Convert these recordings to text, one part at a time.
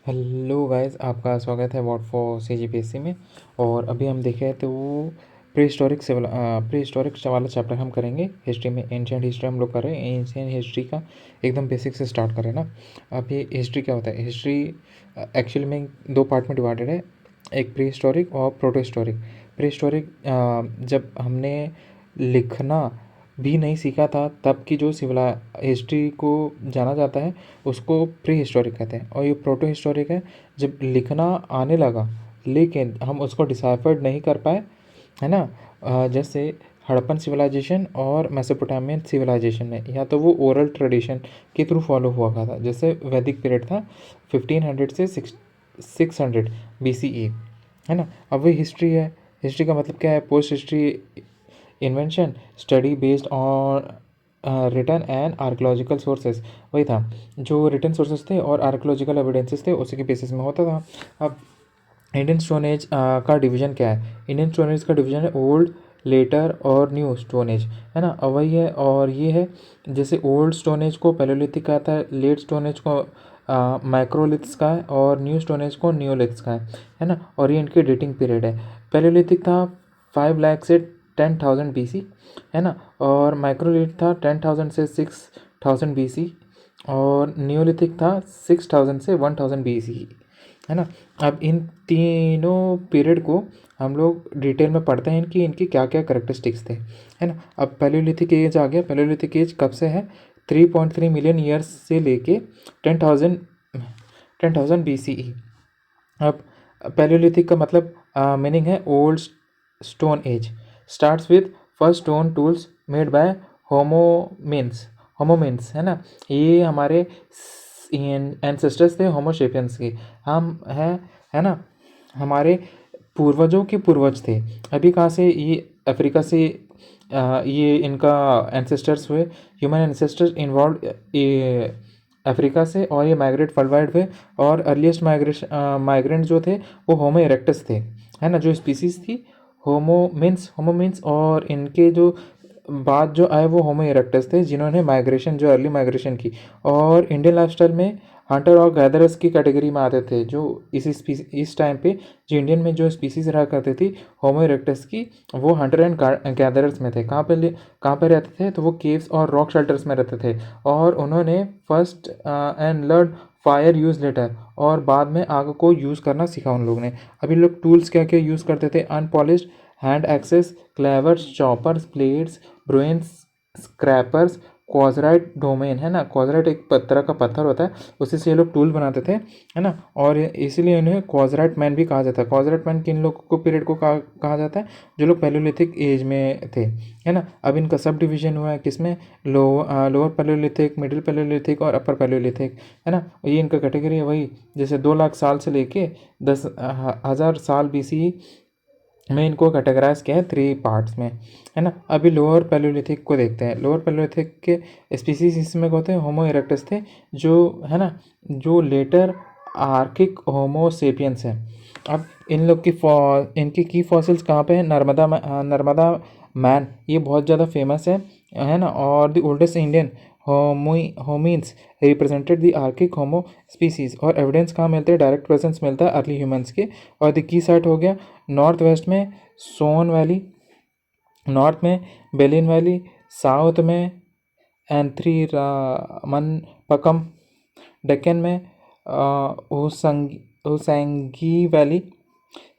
Hello guys, आपका स्वागत है वॉट फॉर सीजीपीएससी में। और अभी हम देखे तो प्री हिस्टोरिक वाला चैप्टर हम करेंगे। हिस्ट्री में एंशियंट हिस्ट्री हम लोग कर रहे हैं। एंशियंट हिस्ट्री का एकदम बेसिक से स्टार्ट करें ना। अब ये हिस्ट्री क्या होता है? हिस्ट्री एक्चुअली में दो पार्ट में डिवाइडेड है, एक प्री हिस्टोरिक और प्रोटो हिस्टोरिक। प्री हिस्टोरिक जब हमने लिखना भी नहीं सीखा था तब की जो सिविला हिस्ट्री को जाना जाता है उसको प्री हिस्टोरिक कहते हैं। और ये प्रोटो हिस्टोरिक है जब लिखना आने लगा लेकिन हम उसको डिसाइफर्ड नहीं कर पाए, है ना। जैसे हड़प्पन सिविलाइजेशन और मेसोपोटामियन सिविलाइजेशन में, या तो वो ओरल ट्रेडिशन के थ्रू फॉलो हुआ था। जैसे वैदिक पीरियड था 1500 से 600 BCE, है ना। अब वही हिस्ट्री है। हिस्ट्री का मतलब क्या है? Post history invention study based on return and archaeological sources. वही था, जो रिटर्न सोर्सेज थे और आर्कोलॉजिकल एविडेंसेस थे उसी के बेसिस में होता था। अब इंडियन स्टोन एज का डिवीजन क्या है? इंडियन स्टोन एज का डिवीजन है ओल्ड, लेटर और न्यू स्टोन एज, है ना। अब वही है। और ये है, जैसे ओल्ड स्टोन एज को पैलेयोलिथिक कहता है, लेट स्टोन एज को माइक्रोलिथ्स का है और न्यू स्टोन एज को न्यूलिथ्स का है ना। और ये इनकी डेटिंग पीरियड है। पैलेयोलिथिक था 5 लाख से 10,000 BC, है ना। और माइक्रोलिथ था 10,000 से 6,000 BC। और न्यूलिथिक था 6,000 से 1,000 BC, है ना। अब इन तीनों पीरियड को हम लोग डिटेल में पढ़ते हैं कि इनकी क्या क्या करेक्टरिस्टिक्स थे, है ना। अब पैलेयोलिथिक एज आ गया। पैलेयोलिथिक एज कब से है? 3.3 मिलियन ईयर्स से लेके 10,000 BCE। अब पैलेयोलिथिक का मतलब मीनिंग है old stone age starts with first stone tools made by hominins, है ना। ये हमारे एंसेस्टर्स थे होमोसेपियंस के। हम हैं, है ना, हमारे पूर्वजों के पूर्वज थे। अभी कहाँ से? ये अफ्रीका से ये इनका एंसेस्टर्स हुए, ह्यूमन एंसेस्टर्स इन्वॉल्व अफ्रीका से, और ये माइग्रेट वर्ल्ड वाइड हुए। और अर्लीस्ट माइग्रेंट जो थे वो होमो इरेक्टस थे, है ना। जो स्पीसीज थी होमो मीन्स, और इनके जो बाद जो आए वो होमो इरेक्टस थे जिन्होंने माइग्रेशन, जो अर्ली माइग्रेशन की। और इंडियन लाइफस्टाइल में हंटर और गैदरर्स की कैटेगरी में आते थे। जो इस टाइम पे जो इंडियन में जो स्पीसीज रहा करती थी होमो इरेक्टस की, वो हंटर एंड गैदरर्स में थे। कहाँ पे रहते थे? तो वो केव्स और रॉक शेल्टर्स में रहते थे। और उन्होंने first and learn fire use later, और बाद में आग को यूज़ करना सीखा उन लोगों ने। अभी लोग टूल्स क्या क्या यूज़ करते थे? Unpolished hand axes, cleavers, choppers, blades, burins, scrapers, क्वाजराइट डोमेन, है ना। क्वाजराइट एक तरह का पत्थर होता है, उसी से ये लोग टूल बनाते थे, है ना। और इसीलिए इन्हें क्वाजराइट मैन भी कहा जाता है। क्वाजराइट मैन किन लोगों को पीरियड को कहा जाता है? जो लोग पैलेयोलिथिक एज में थे, है ना। अब इनका सब डिवीजन हुआ है किसमें? लोअर पैलेयोलिथिक, मिडिल पैलेयोलिथिक और अपर पैलेयोलिथिक, है ना। ये इनका कैटेगरी है। वही जैसे 2 लाख साल से लेके 10,000 साल BC में इनको कैटेगराइज किया है 3 पार्ट्स में, है ना। अभी लोअर पैलेयोलिथिक को देखते हैं। लोअर पैलेयोलिथिक के स्पीसीज इसमें होते हैं होमो इरेक्टस थे, जो, है ना, जो लेटर आर्किक होमो सेपियंस है। अब इन लोग की इनकी की फॉसिल्स कहाँ पे है? नर्मदा मैन, ये बहुत ज़्यादा फेमस है ना। और the oldest Indian hominins represented the archaic homo species. और एविडेंस कहाँ मिलते हैं? डायरेक्ट प्रेजेंस मिलता है अर्ली ह्यूमंस के। और द की साइट हो गया नॉर्थ वेस्ट में सोन वैली, नॉर्थ में बेलिन वैली, साउथ में एंथ्रीरामनपकम, डेक्कन में होसैंगी वैली,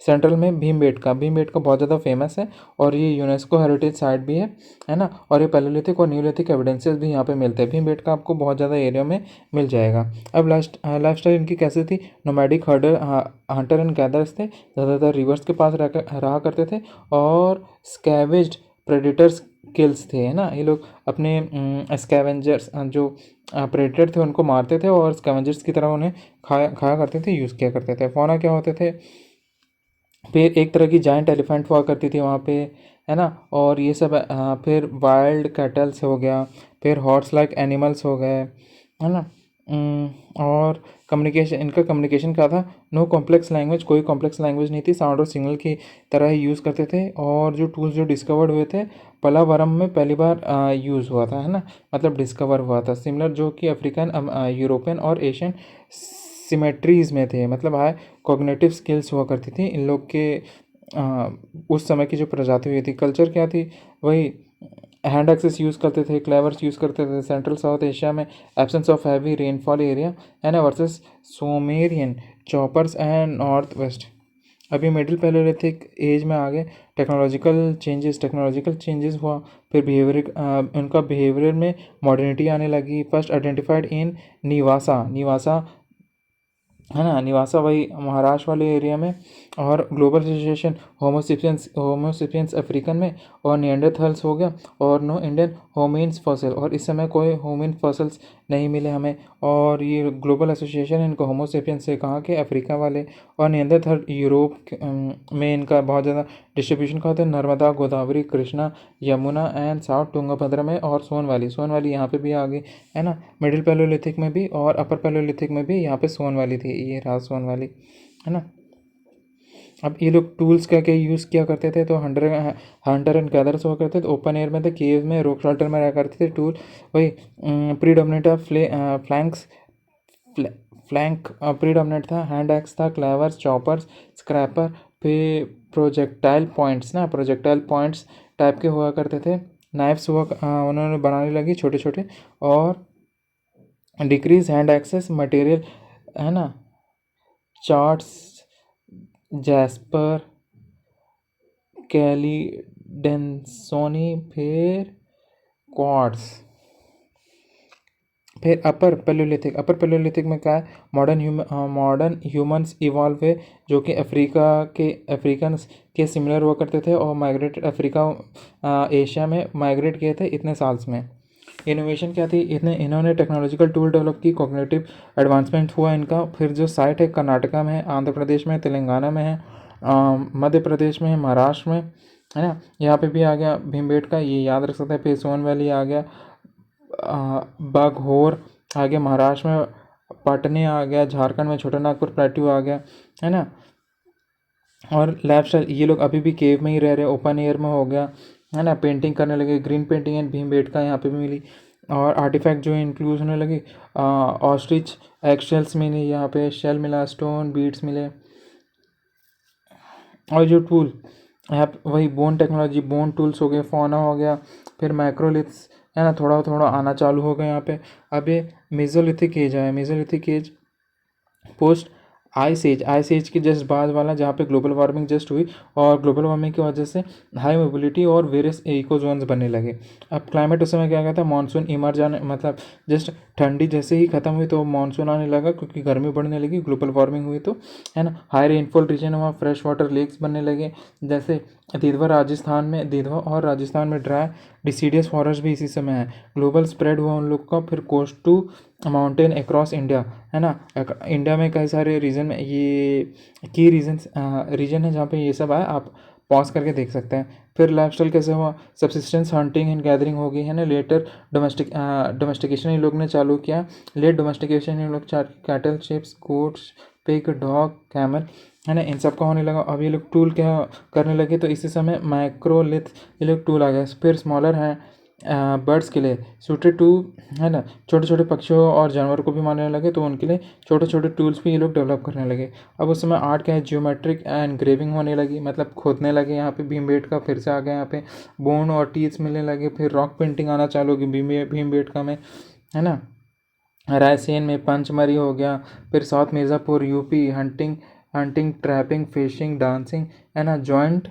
सेंट्रल में भीमबेटका बहुत ज़्यादा फेमस है। और ये यूनेस्को हेरिटेज साइट भी है ना। और ये पैलेयोलिथिक और न्यूलिथिक एविडेंसेस भी यहाँ पे मिलते हैं। भीमबेटका आपको बहुत ज़्यादा एरिया में मिल जाएगा। अब लाइफ स्टाइल इनकी कैसी थी? नोमैडिक हंटर एंड गैदर्स थे, ज़्यादातर रिवर्स के पास रहा करते थे। और स्कैवेज्ड प्रेडिटर्स किल्स थे, है ना। ये लोग अपने स्कैवेंजर्स, जो प्रेडेटर थे उनको मारते थे और स्कैवेंजर्स की तरह उन्हें खाया करते थे, यूज़ किया करते थे। फौना क्या होते थे? फिर एक तरह की जाइंट एलिफेंट हुआ करती थी वहाँ पे, है ना। और ये सब फिर वाइल्ड कैटल्स हो गया, फिर हॉर्स लाइक एनिमल्स हो गए, है ना। और इनका कम्युनिकेशन क्या था? नो कॉम्प्लेक्स लैंग्वेज, कोई कॉम्प्लेक्स लैंग्वेज नहीं थी, साउंड और सिग्नल की तरह ही यूज़ करते थे। और जो टूल्स जो डिस्कवर्ड हुए थे पलावरम में पहली बार यूज़ हुआ था, है ना, मतलब डिस्कवर हुआ था। सिमिलर जो कि अफ्रीकन, यूरोपियन और एशियन सिमेट्रीज में थे, मतलब हाई कॉग्निटिव स्किल्स हुआ करती थी इन लोग के। उस समय की जो प्रजाति हुई थी, कल्चर क्या थी, वही हैंड एक्सेस यूज़ करते थे, क्लेवर्स यूज़ करते थे। सेंट्रल साउथ एशिया में absence of heavy rainfall area है ना, versus Soanian choppers and north west. अभी मिडिल पैलेलिथिक एज में आ गए, टेक्नोलॉजिकल चेंजेस हुआ, फिर उनका बिहेवियर में मॉडर्निटी आने लगी। फर्स्ट आइडेंटिफाइड इन निवासा है ना, निवासा वही महाराष्ट्र वाले एरिया में, और ग्लोबल एसोसिएशन होमोसिपियंस अफ्रीकन में, और निएंडरथाल्स हो गया, और नो इंडियन होमिन्स फॉसिल, और इस समय कोई होमिन फॉसिल्स नहीं मिले हमें। और ये ग्लोबल एसोसिएशन इनको होमोसिपियंस से कहा कि अफ्रीका वाले, और निएंडरथाल यूरोप में इनका बहुत ज़्यादा डिस्ट्रीब्यूशन का होता है, नर्मदा, गोदावरी, कृष्णा, यमुना एंड साउथ तुंगभद्रा में, और सोन वैली यहाँ पे भी आ गई है ना, मिडिल पैलेलिथिक में भी और अपर पैलेलिथिक में भी यहाँ पे सोन वैली थी, ये रहा सोन वैली है ना। अब ये लोग टूल्स क्या क्या यूज़ किया करते थे, तो हंटर एंड गैदर्स हुआ करते थे, ओपन एयर में थे, केव में, रॉक शेल्टर में रहा करते थे। टूल वही प्रीडोमिनेट फ्लैंक प्रीडोमिनेट था, हैंड एक्स था, क्लेवर्स, चॉपर्स, स्क्रैपर, फिर प्रोजेक्टाइल पॉइंट्स टाइप के हुआ करते थे। नाइफ्स हुआ उन्होंने बनाने लगी छोटे छोटे, और डिक्रीज हैंड एक्सेस मटेरियल है ना, चार्ट्स, जैस्पर, कैलीडेंसोनी, फिर क्वार्ट्स। फिर अपर पैलेलिथिक में क्या है, मॉडर्न ह्यूमंस इवॉल्व हुए, जो कि अफ्रीकन्स के सिमिलर हुआ करते थे, और माइग्रेटेड एशिया में माइग्रेट किए थे इतने साल्स में। इनोवेशन क्या थी, इन्होंने टेक्नोलॉजिकल टूल डेवलप की, कॉग्निटिव एडवांसमेंट हुआ इनका। फिर जो साइट है कर्नाटका में है, आंध्र प्रदेश में, तेलंगाना में है, मध्य प्रदेश में है, महाराष्ट्र में है ना। यहाँ पे भी आ गया भीमबेटका, ये याद रख सकते हैं। फिर सोन वैली आ गया, बाघोर आ गया महाराष्ट्र में, पटने आ गया झारखंड में, छोटा नागपुर प्लेट्यू आ गया है ना। और लाइफ स्टाइल, ये लोग अभी भी केव में ही रह रहे हैं, ओपन एयर में हो गया है ना। पेंटिंग करने लगे, ग्रीन पेंटिंग एंड भीमबेटका यहाँ पे भी मिली। और आर्टिफैक्ट जो इंक्लूड होने लगे, ऑस्ट्रिच एगशेल्स मिली यहाँ पे, शेल मिला, स्टोन बीड्स मिले। और जो टूल यहाँ वही बोन टेक्नोलॉजी, बोन टूल्स हो गए, फौना हो गया, फिर माइक्रोलिथ्स है ना, थोड़ा थोड़ा आना चालू हो गया यहाँ पे। अब ये मेसोलिथिक एज आया, mesolithic age post ice age की जस्ट बाद वाला, जहाँ पे ग्लोबल वार्मिंग जस्ट हुई, और ग्लोबल वार्मिंग की वजह से हाई मोबिलिटी और वेरियस इको जोन्स बनने लगे। अब क्लाइमेट उस समय क्या कहता है, मानसून इमर्ज आने, मतलब जस्ट ठंडी जैसे ही ख़त्म हुई तो मानसून आने लगा, क्योंकि गर्मी बढ़ने लगी, ग्लोबल वार्मिंग हुई तो है ना। हाई रेनफॉल रीजन हुआ, फ्रेश वाटर लेक्स बनने लगे, जैसे दिधवा और राजस्थान में ड्राई डिसीडियस फॉरेस्ट भी इसी समय है। ग्लोबल स्प्रेड हुआ उन लोग का, फिर coast to mountain across India है ना। इंडिया में कई सारे रीजन में ये की रीजन है जहाँ पे ये सब आया, आप पॉज करके देख सकते हैं। फिर लाइफस्टाइल कैसे हुआ, सब्सिस्टेंस हंटिंग एंड गैदरिंग हो गई है ना। लेटर डोमेस्टिकेशन इन लोग ने चालू किया, लेट डोमेस्टिकेशन इन लोग cattle, ships, goats, pig, dog, camel है ना, इन सब का होने लगा। अब ये लोग टूल क्या करने लगे, तो इसी समय माइक्रोलिथ ये लोग टूल आ गए। फिर स्मॉलर हैं बर्ड्स के लिए सूटेड टू है ना, छोटे छोटे पक्षियों और जानवर को भी मारने लगे, तो उनके लिए छोटे छोटे टूल्स भी ये लोग डेवलप करने लगे। अब उस समय आर्ट क्या है, जियोमेट्रिक एंड ग्रेविंग होने लगी, मतलब खोदने लगे यहाँ पे। भीमबेटका फिर से आ गया यहाँ पे, बोन और टीथ्स मिलने लगे। फिर रॉक पेंटिंग आना चालू होगी भीमबेटका में है ना। रायसेन में पंचमरी हो गया, फिर south Mirzapur UP, hunting trapping fishing dancing है ना, जॉइंट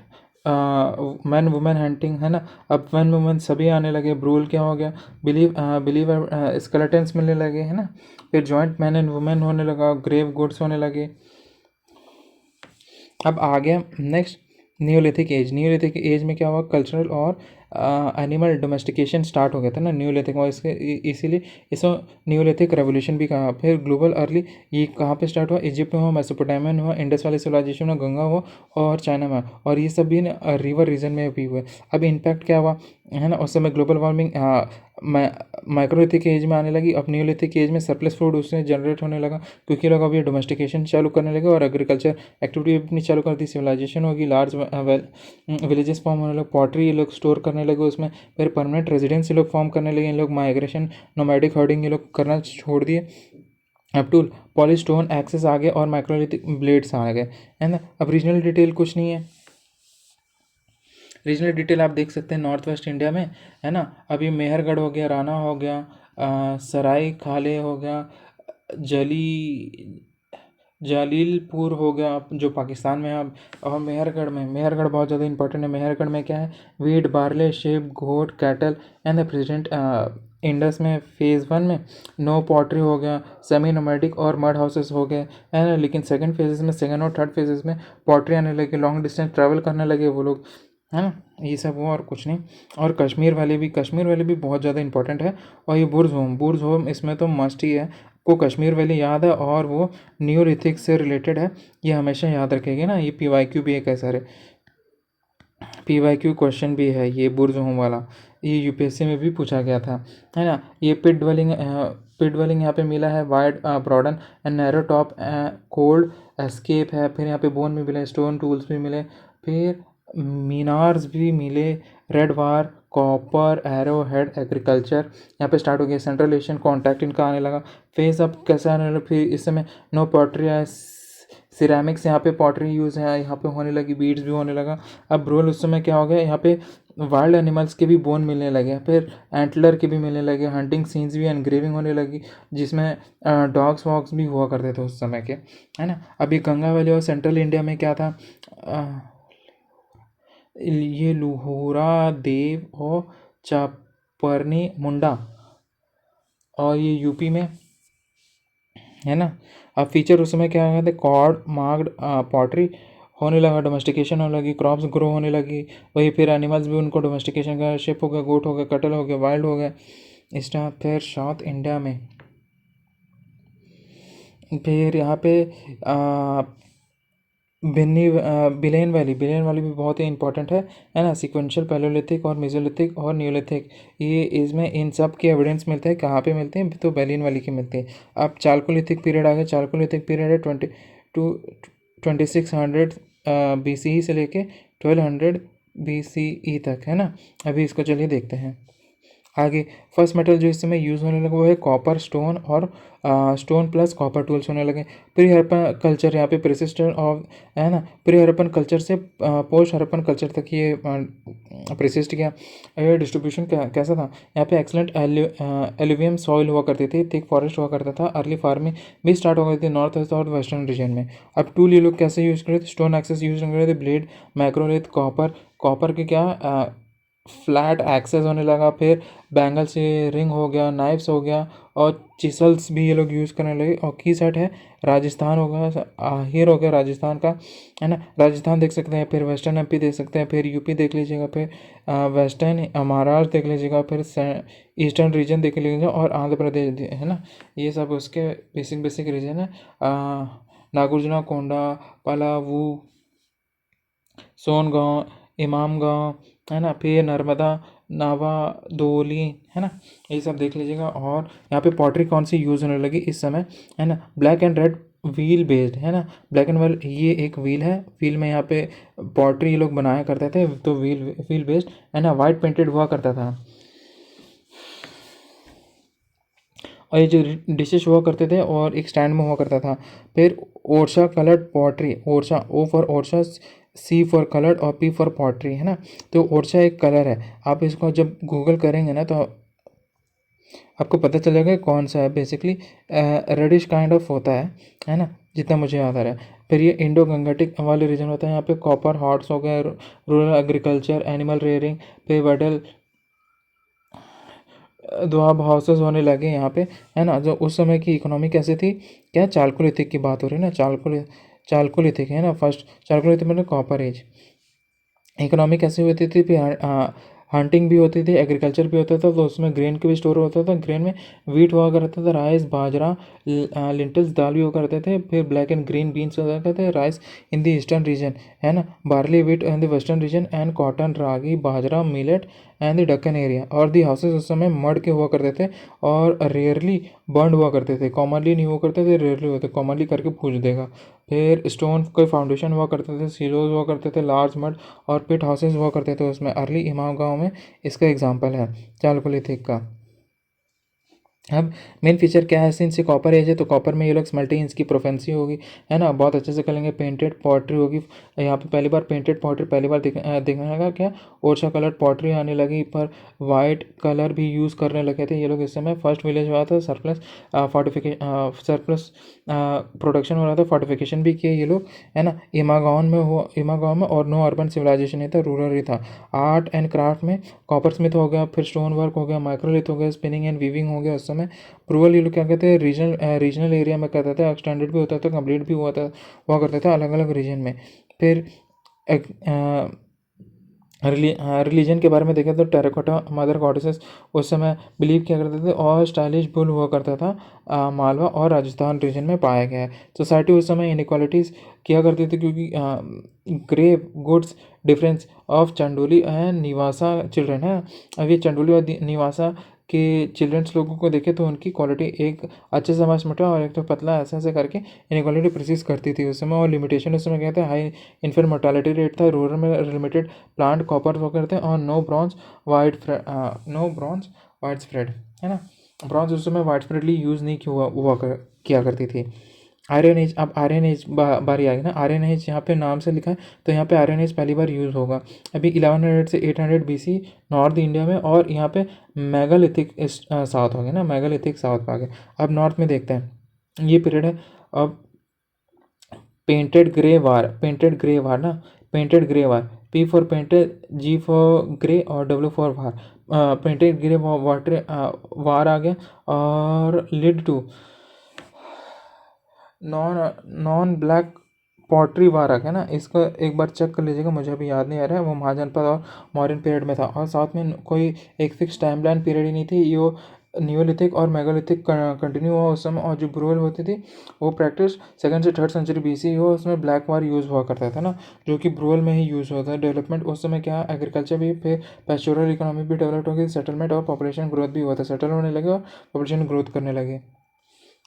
मैन वुमेन हंटिंग है ना। अब मैन वुमेन सभी आने लगे। ब्रूल क्या हो गया, बिलीव स्केलेटन्स मिलने लगे है ना। फिर जॉइंट मैन एंड वुमेन होने लगा, ग्रेव गुड्स होने लगे। अब आ गया नेक्स्ट न्यूलिथिक एज में क्या हुआ, कल्चरल और एनिमल डोमेस्टिकेशन स्टार्ट हो गया था ना न्यूलिथिक में, इसीलिए इसको न्यूलिथिक रेवोल्यूशन भी कहा। फिर ग्लोबल अर्ली ये कहाँ पे स्टार्ट हुआ, इजिप्ट में हुआ, मेसोपोटामिया में हुआ, इंडस वाली सिविलाइजेशन में, गंगा हुआ, और चाइना में, और ये सब भी रिवर रीजन में भी हुए। अब इम्पैक्ट क्या हुआ है ना, उस समय ग्लोबल वार्मिंग माइक्रोलिथिक एज में आने लगी। अब न्यूलिथिक एज में सरप्लस फूड उससे जनरेट होने लगा, क्योंकि लोग अभी डोमेस्टिकेशन चालू करने लगे और एग्रीकल्चर एक्टिविटी अपनी चालू कर दी। सिविलाइजेशन होगी, लार्ज विलेजेस फॉर्म होने लगे, पॉटरी ये लोग स्टोर करने लगे उसमें। फिर परमानेंट रेजिडेंस ये लोग फॉर्म करने लगे, इन लोग माइग्रेशन, नोमैडिक हर्डिंग ये लोग करना छोड़ दिए। अब टूल पॉलीस्टोन एक्सेस आ गए और माइक्रोलिथिक ब्लेड्स आ गए, है ना। अब रीजनल डिटेल कुछ नहीं है। रीजनल डिटेल आप देख सकते हैं नॉर्थ वेस्ट इंडिया में, है ना। अभी मेहरगढ़ हो गया, राना हो गया, सराय खाले हो गया, जली जलीलपुर हो गया जो पाकिस्तान में है अब। और मेहरगढ़ बहुत ज़्यादा इंपॉर्टेंट है। मेहरगढ़ में क्या है, wheat, barley, sheep, goat, cattle and the present Indus में फेज़ 1 में नो पॉटरी हो गया, सेमी नोमैटिक और मड हाउसेस हो गए, है ना। लेकिन सेकंड और थर्ड फेजेस में पॉटरी आने लगे, लॉन्ग डिस्टेंस ट्रैवल करने लगे वो लोग, है ना। ये सब हुआ और कुछ नहीं। और कश्मीर वैली भी बहुत ज़्यादा इंपॉर्टेंट है। और ये बुर्ज होम इसमें तो मस्ट ही है। को कश्मीर वैली याद है और वो न्यूलिथिक से रिलेटेड है, ये हमेशा याद रखेंगे ना। ये PYQ भी एक ऐसा है, PYQ क्वेश्चन भी है ये बुर्ज होम वाला, ये यूपीएससी में भी पूछा गया था, है ना। ये पिट डवेलिंग यहाँ पे मिला है, wide broaden and narrow top, cold escape है। फिर यहाँ पे बोन भी मिले, स्टोन टूल्स भी मिले, फिर मीनार्स भी मिले, रेड वार, कॉपर, एरो हेड, एग्रीकल्चर यहाँ पे स्टार्ट हो गया। सेंट्रल एशियन कॉन्टैक्ट इनका आने लगा। फेस अब कैसा आने लगा, फिर इस समय नो पॉटरी है, सिरेमिक्स यहाँ पे पॉटरी यूज़ है, यहाँ पे होने लगी, बीड्स भी होने लगा। अब ब्रोल उस समय क्या हो गया, यहाँ पे वाइल्ड एनिमल्स के भी बोन मिलने लगे, फिर एंटलर के भी मिलने लगे, हंटिंग सीन्स भी एनग्रेविंग होने लगी, जिसमें डॉग्स वॉग्स भी हुआ करते थे उस समय के, है ना। अभी गंगा वैली और सेंट्रल इंडिया में क्या था, ये लुहोरा देव और चापरनी मुंडा, और ये यूपी में, है ना। अब फीचर उस समय क्या हो गया था, कॉर्ड मार्क्ड पॉटरी होने लगा, डोमेस्टिकेशन होने लगी, क्रॉप्स ग्रो होने लगी, वही फिर एनिमल्स भी उनको डोमेस्टिकेशन का, शिप हो गया, गोट हो गया, कटल हो गया, वाइल्ड हो गया। इस टाइम फिर साउथ इंडिया में फिर यहाँ पे बिलेन वैली भी बहुत ही इंपॉर्टेंट है ना। सिक्वेंशियल पैलेयोलिथिक और मेसोलिथिक और न्यूलिथिक, ये इसमें इन सब के एविडेंस मिलते हैं, कहाँ पे मिलते हैं, तो बिलेन वैली के मिलते हैं। अब चालकोलिथिक पीरियड आ गया। चालकोलिथिक पीरियड है 2600 BCE से लेके 1200 BCE तक, है ना। अभी इसको चलिए देखते हैं आगे। फर्स्ट मेटल जो इस समय यूज़ होने लगा वो है कॉपर, स्टोन और स्टोन प्लस कॉपर टूल्स होने लगे। प्री हड़प्पन कल्चर यहाँ पे प्रेसिस्टेंट ऑफ, है ना। प्री हड़प्पन कल्चर से पोस्ट हड़प्पन कल्चर तक ये प्रेसिस्ट किया। ये डिस्ट्रीब्यूशन कैसा था, यहाँ पे एक्सलेंट एल्यूवियम सॉइल हुआ करती थी, थिक फॉरेस्ट हुआ करता था, अर्ली फार्मिंग भी स्टार्ट हो गई थी नॉर्थ वेस्ट और वेस्टर्न रीजन में। अब टूल ये लोग कैसे यूज़ करे थे, स्टोन एक्सेस यूज़ करे थे, ब्लेड, माइक्रोलिथ, कॉपर के क्या फ्लैट एक्सेस होने लगा, फिर बैंगल से रिंग हो गया, नाइफ्स हो गया, और चिसल्स भी ये लोग यूज़ करने लगे। और की सेट है राजस्थान हो गया, आहिर हो गया राजस्थान का, है ना। राजस्थान देख सकते हैं, फिर वेस्टर्न MP देख सकते हैं, फिर यूपी देख लीजिएगा, फिर वेस्टर्न महाराष्ट्र देख लीजिएगा, फिर ईस्टर्न रीजन देख लीजिएगा, और आंध्र प्रदेश, है ना। ये सब उसके बेसिक बेसिक रीजन है। नागार्जुना कोंडा, पलावू, सोनगांव, इमामगांव, है ना। फिर नर्मदा, नावादोली, है ना। ये सब देख लीजिएगा। और यहाँ पे पॉटरी कौन सी यूज़ होने लगी इस समय, है ना। Black and red wheel based, है ना। ब्लैक एंड व्हील, ये एक व्हील है, व्हील में यहाँ पे पॉटरी ये लोग बनाया करते थे, तो व्हील बेस्ड, है ना। वाइट पेंटेड हुआ करता था। और ये जो डिशेस हुआ करते थे और एक स्टैंड में हुआ करता था। फिर Orchha coloured pottery, Orchha, O for Orchha, C for coloured और P फॉर पॉटरी, है ना। तो ओरछा एक कलर है, आप इसको जब गूगल करेंगे ना तो आपको पता चल जाएगा कौन सा है। बेसिकली रेडिश काइंड ऑफ होता है ना, जितना मुझे याद आ रहा है। फिर ये इंडो गंगटिक वाले रीजन होता है, यहाँ पे कॉपर हॉर्ट्स हो गए, रूरल एग्रीकल्चर, एनिमल रेयरिंग, पे वेडल दुआब हाउसेस होने लगे यहाँ पे, है ना। जो उस समय की इकोनॉमी कैसे थी, क्या चालकोलिथिक की बात हो रही है ना, चालकोलिथिक, है ना। फर्स्ट चालकोलिथिक मतलब कॉपर एज। इकोनॉमी कैसे होती थी, फिर हंटिंग भी होती थी, एग्रीकल्चर भी होता था, तो उसमें ग्रेन की भी स्टोर होता था। ग्रेन में वीट हुआ करता था, राइस, बाजरा, लिंटल्स, दाल भी हुआ करते थे। फिर ब्लैक एंड ग्रीन बीन्स हुआ करते थे, rice in the eastern region, है ना। Barley, wheat in the western region, and cotton, ragi, bajra, millet and the Deccan area. और दी हाउसेस उस समय मड के हुआ करते थे और रेयरली बर्न हुआ करते थे, कॉमनली नहीं हुआ करते थे, रेयरली होते, कॉमनली करके पूछ देगा। फिर स्टोन के फाउंडेशन हुआ करते थे, सिलोज हुआ करते थे, लार्ज मड और पिट हाउसेस हुआ करते थे उसमें। अर्ली इमाम गाँव में इसका एग्जाम्पल है चालकोलिथिक का। अब मेन फीचर क्या है, सिंस ये कॉपर एज है तो कॉपर में ये लोग स्मल्टिंग इसकी प्रोफेंसी होगी, है ना, बहुत अच्छे से करेंगे। पेंटेड पॉटरी होगी, यहाँ पे पहली बार पेंटेड पॉटरी पहली बार देखने लगा क्या, ओरछा कलर पॉटरी आने लगी, पर वाइट कलर भी यूज़ करने लगे थे ये लोग इस समय। फर्स्ट विलेज हुआ था, सरप्लस फोर्टिफिकेशन सरप्लस प्रोडक्शन हो रहा था, फोर्टिफिकेशन भी किए ये लोग, है ना। इमा गाँव में और नो अर्बन सिविलाइजेशन ही था, रूरल ही था। आर्ट एंड क्राफ्ट में कॉपर स्मिथ हो गया, फिर स्टोन वर्क हो गया, माइक्रोलिथ हो गया, स्पिनिंग एंड वीविंग हो गया उस समय। प्रूवल ये लोग क्या कहते हैं, रीजनल एरिया में कहते थे, एक्सटेंडेड भी होता था, कंप्लीट भी हुआ करता था अलग अलग रीजन में। फिर रिलीजन के बारे में देखें तो टेराकोटा मदर गॉडेसेस उस समय बिलीव किया करते थे, और स्टाइलिश बुल हुआ करता था, मालवा और राजस्थान रीजन में पाया गया है। सोसाइटी उस समय इनइक्वालिटीज़ किया करती थी, क्योंकि grave goods difference of Chandoli and Nevasa children है। अब ये चंडोली और निवासा के चिल्ड्रंस लोगों को देखें तो उनकी क्वालिटी, एक अच्छे समाज मोटा और एक तो पतला, ऐसे ऐसे करके इनइक्वालिटी प्रेसिस करती थी उस समय। और लिमिटेशन उस समय कहते हैं, हाई इन्फेंट मोर्टालिटी रेट था, रूरल में लिमिटेड प्लांट कॉपर वगैरह थे, और नो ब्रॉन्ज वाइड स्प्रेड, है ना। ब्रॉन्ज उस समय वाइड स्प्रेडली यूज़ नहीं किया करती थी। आर्यन एज, अब आर्यन एज बारी आ गई ना। आर्यन एज यहाँ पे नाम से लिखा है तो यहाँ पे आर्यन एज पहली बार यूज़ होगा अभी 1100 से 800 BC नॉर्थ इंडिया में, और यहाँ पे मेगालिथिक साउथ हो गया ना, मेगालिथिक साउथ आ गया। अब नॉर्थ में देखते हैं ये पीरियड है। अब पेंटेड वार ना, painted grey ware, P for painted, G for grey और W for ware. Painted grey ware आ गया। और lead to non black pottery ware आ गया ना। इसको एक बार चेक कर लीजिएगा, मुझे अभी याद नहीं आ रहा है, वो महाजनपद और मौर्यन पीरियड में था, और साथ में कोई एक फिक्स टाइमलाइन पीरियड ही नहीं थी। ये नियोलिथिक और मेगालिथिक कंटिन्यू हुआ उस समय, और जो ब्रूअल होती थी वो प्रैक्टिस 2nd से 3rd सेंचुरी BC हुआ, उसमें ब्लैक वार यूज़ हुआ करता था ना, जो कि ब्रूअल में ही यूज़ होता है। डेवलपमेंट उस समय क्या, एग्रीकल्चर भी, फिर पेस्टोरल इकोनॉमी भी डेवलप हो गई, सेटलमेंट और पॉपुलेशन ग्रोथ भी हुआ था, सेटल होने लगे और पॉपुलेशन ग्रोथ करने लगे।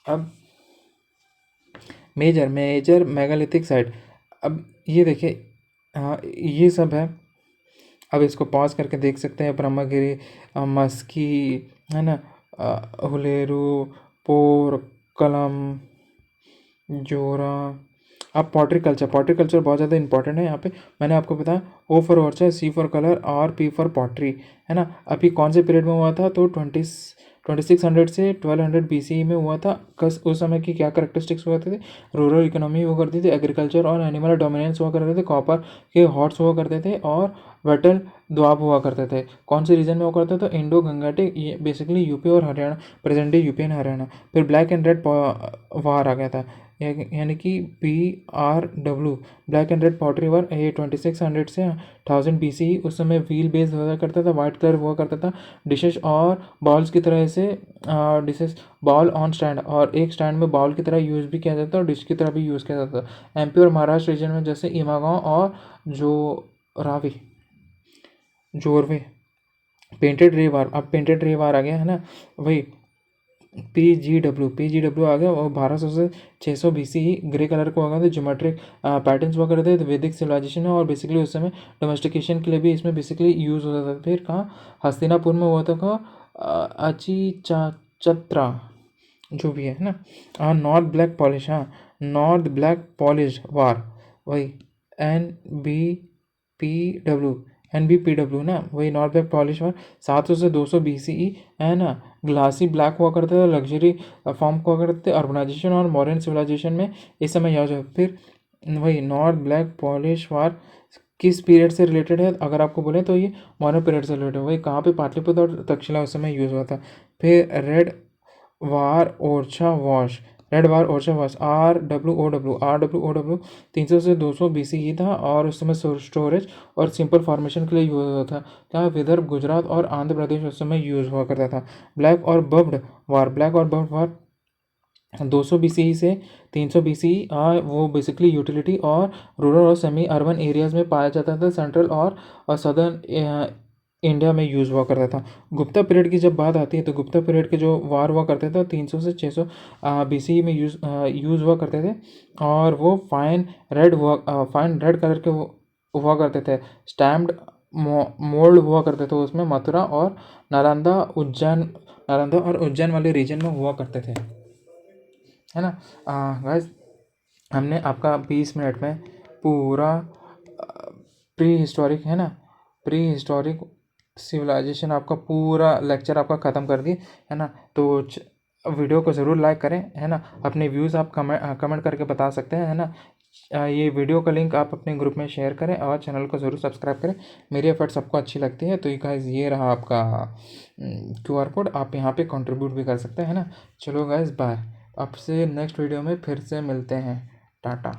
अब मेजर मेगालिथिक साइट, अब ये देखिए, हाँ ये सब है। अब इसको पॉज करके देख सकते हैं, ब्रह्मगिरी, मस्की, है ना, हुलेरू, पोर कलम, जोरा। अब पॉटरी कल्चर बहुत ज़्यादा इंपॉर्टेंट है यहाँ पे। मैंने आपको बताया, O for Archer, C for colour और P फॉर पॉटरी, है ना। अभी कौन से पीरियड में हुआ था, तो 2600 से 1200 BC में हुआ था। उस समय की क्या करेक्टरिस्टिक्स हुआ करते थे, रूरल इकोनॉमी हुआ करती थी, एग्रीकल्चर और एनिमल डोमिनेंस हुआ करते थे, कॉपर के हॉर्स हुआ करते थे, और वेटल द्वाब हुआ करते थे। कौन से रीजन में हुआ करता था, तो इंडो गंगाटिक, ये बेसिकली यूपी और Haryana, present day UP and Haryana. फिर ब्लैक एंड रेड वार आ गया था, यानी कि BRW, black and red pottery ware. ये 2600 से 1000 BC, उस समय व्हील बेस्ड हुआ करता था, वाइट कलर हुआ करता था, डिशेज और बॉल्स की तरह से, डिशेज बॉल ऑन स्टैंड, और एक स्टैंड में बॉल की तरह यूज़ भी किया जाता था, और डिश की तरह भी यूज़ किया जाता था। MP और महाराष्ट्र रीजन में जैसे इमागांव और जो रावी जोरवे। पेंटेड रेवार, अब पेंटेड रेवार आ गया, है ना, वही पी जी डब्ल्यू आ गया, और 1200 से 600 BC ही ग्रे कलर को आ गया था। ज्योमेट्रिक पैटर्न्स वगैरह करते थे, वैदिक सिविलाइजेशन है, और बेसिकली उस समय डोमेस्टिकेशन के लिए भी इसमें बेसिकली यूज़ होता था। फिर कहाँ, हस्तिनापुर में हुआ था, कहाँ, अची चत्रा, जो भी है ना। हाँ, नॉर्थ ब्लैक पॉलिश, हाँ, नॉर्थ ब्लैक पॉलिश वार, वही NBPW, NBPW ना, वही नॉर्थ ब्लैक पॉलिश वार। 700 से 200 BCE, है ना। ग्लासी ब्लैक हुआ करते थे, लग्जरी फॉर्म हुआ करते थे, अर्बनाइजेशन और मॉडर्न सिविलाइजेशन में इस समय यूज है। फिर वही नॉर्थ ब्लैक पॉलिश वार किस पीरियड से रिलेटेड है, अगर आपको बोले तो ये मॉडर्न पीरियड से रिलेटेड है। वही कहाँ पे, पाटलिपुत्र और तक्षशिला उस समय यूज़ हुआ था। फिर वार ओरछा वॉश रेड वार ओरछा वॉश, RWOW 300 से 200 BC ही था, और उस समय स्टोरेज और सिंपल फॉर्मेशन के लिए यूज़ होता था। क्या, विदर्भ, गुजरात और आंध्र प्रदेश उस समय यूज़ हुआ करता था। ब्लैक और बब्ड वार 200 BC से 300 BC, वो बेसिकली यूटिलिटी और रूरल और सेमी अर्बन एरियाज़ में पाया जाता था, सेंट्रल और सदर्न इंडिया में यूज़ हुआ करता था। गुप्ता पीरियड की जब बात आती है, तो गुप्ता पीरियड के जो वार हुआ करते थे 300 से 600 BC में यूज़ हुआ करते थे, और वो फाइन रेड कलर के हुआ करते थे, स्टैम्प्ड मोल्ड हुआ करते थे, उसमें मथुरा और नालंदा और उज्जैन वाले रीजन में हुआ करते थे, है ना। गाइस, हमने आपका 20 मिनट में पूरा प्री हिस्टोरिक, है ना, प्री हिस्टोरिक सिविलाइजेशन आपका पूरा लेक्चर आपका ख़त्म कर दी, है ना। तो वीडियो को ज़रूर लाइक करें, है ना। अपने व्यूज़ आप कमेंट करके बता सकते हैं, है ना। ये वीडियो का लिंक आप अपने ग्रुप में शेयर करें और चैनल को ज़रूर सब्सक्राइब करें। मेरी एफर्ट्स सबको अच्छी लगती है, तो ये गाइस ये रहा आपका QR कोड, आप यहाँ पे कंट्रीब्यूट भी कर सकते हैं, है ना। चलो गाइस, बाय। आपसे नेक्स्ट वीडियो में फिर से मिलते हैं। टाटा।